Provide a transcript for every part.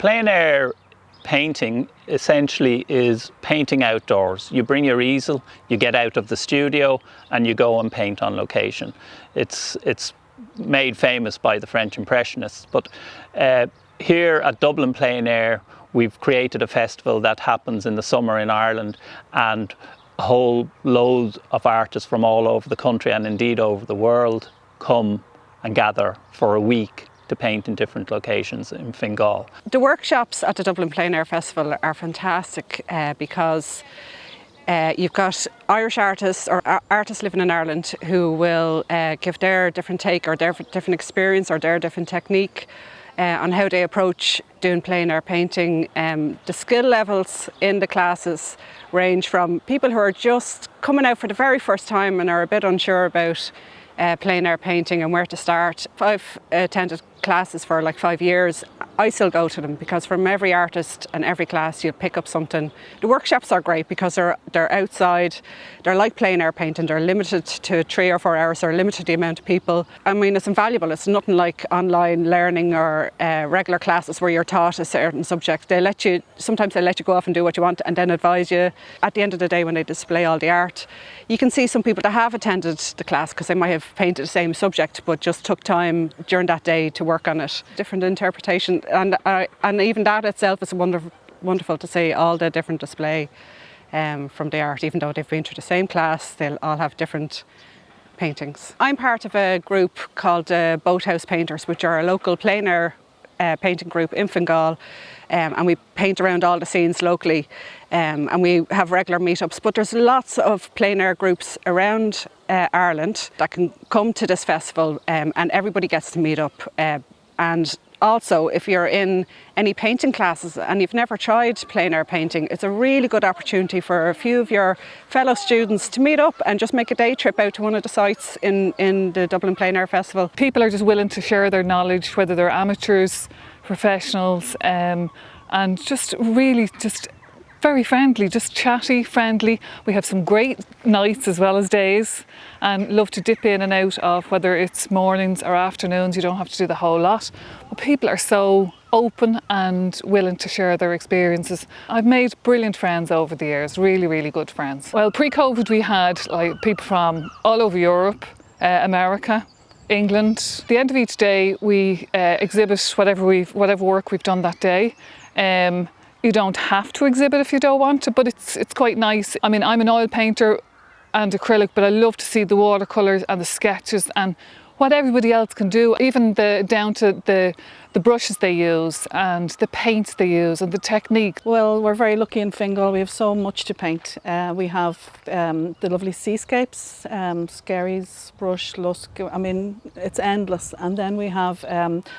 Plein air painting essentially is painting outdoors. You bring your easel, you get out of the studio and you go and paint on location. It's made famous by the French Impressionists, but here at Dublin Plein Air we've created a festival that happens in the summer in Ireland, and a whole load of artists from all over the country and indeed over the world come and gather for a week to paint in different locations in Fingal. The workshops at the Dublin Plein Air Festival are fantastic because you've got Irish artists or artists living in Ireland who will give their different take or their different experience or their different technique on how they approach doing plein air painting. The skill levels in the classes range from people who are just coming out for the very first time and are a bit unsure about plein air painting and where to start. I've attended classes for like 5 years. I still go to them because from every artist and every class you'll pick up something. The workshops are great because they're outside, they're like plein air painting, they're limited to 3 or 4 hours, they're limited to the amount of people. I mean, it's invaluable. It's nothing like online learning or regular classes where you're taught a certain subject. Sometimes they let you go off and do what you want and then advise you. At the end of the day, when they display all the art, you can see some people that have attended the class because they might have painted the same subject but just took time during that day to work on it. Different interpretation, and even that itself is wonderful to see all the different display from the art. Even though they've been through the same class, they'll all have different paintings. I'm part of a group called Boathouse Painters, which are a local plein air painting group in Fingal, and we paint around all the scenes locally, and we have regular meetups. But there's lots of plein air groups around Ireland that can come to this festival, and everybody gets to meet up. And also, if you're in any painting classes and you've never tried plein air painting, it's a really good opportunity for a few of your fellow students to meet up and just make a day trip out to one of the sites in the Dublin Plein Air Festival. People are just willing to share their knowledge, whether they're amateurs, professionals, and just really just very friendly, just chatty, friendly. We have some great nights as well as days, and love to dip in and out of whether it's mornings or afternoons. You don't have to do the whole lot. But people are so open and willing to share their experiences. I've made brilliant friends over the years, really, really good friends. Well, pre-COVID we had like people from all over Europe, America, England. At the end of each day we exhibit whatever work we've done that day. You don't have to exhibit if you don't want to, but it's quite nice. I mean, I'm an oil painter and acrylic, but I love to see the watercolours and the sketches and what everybody else can do, even down to the brushes they use and the paints they use and the technique. Well, we're very lucky in Fingal. We have so much to paint. We have the lovely seascapes, Skerries, Brush, Lusk. I mean, it's endless. And then we have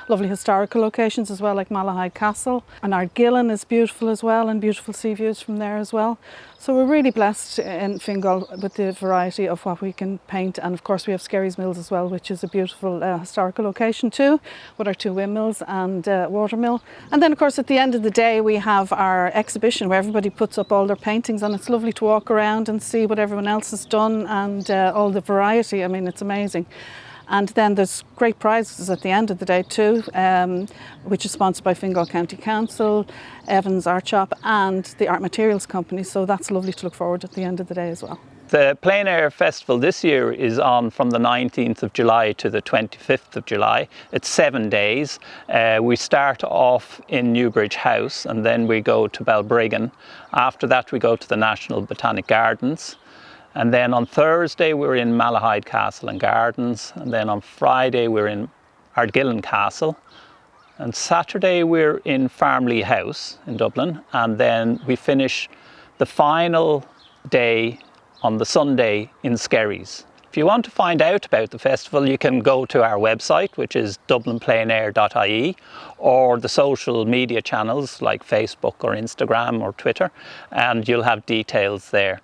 lovely historical locations as well, like Malahide Castle. And Ardgillan is beautiful as well, and beautiful sea views from there as well. So we're really blessed in Fingal with the variety of what we can paint. And of course we have Skerries Mills as well, which is a beautiful historical location too, with our 2 windmills and watermill. And then of course at the end of the day we have our exhibition where everybody puts up all their paintings, and it's lovely to walk around and see what everyone else has done and all the variety. I mean, it's amazing. And then there's great prizes at the end of the day too, which is sponsored by Fingal County Council, Evans Art Shop and the Art Materials Company. So that's lovely to look forward to at the end of the day as well. The Plein Air Festival this year is on from the 19th of July to the 25th of July. It's 7 days. We start off in Newbridge House and then we go to Balbriggan. After that we go to the National Botanic Gardens. And then on Thursday we're in Malahide Castle and Gardens, and then on Friday we're in Ardgillan Castle, and Saturday we're in Farmley House in Dublin, and then we finish the final day on the Sunday in Skerries. If you want to find out about the festival, you can go to our website, which is dublinpleinair.ie, or the social media channels like Facebook or Instagram or Twitter, and you'll have details there.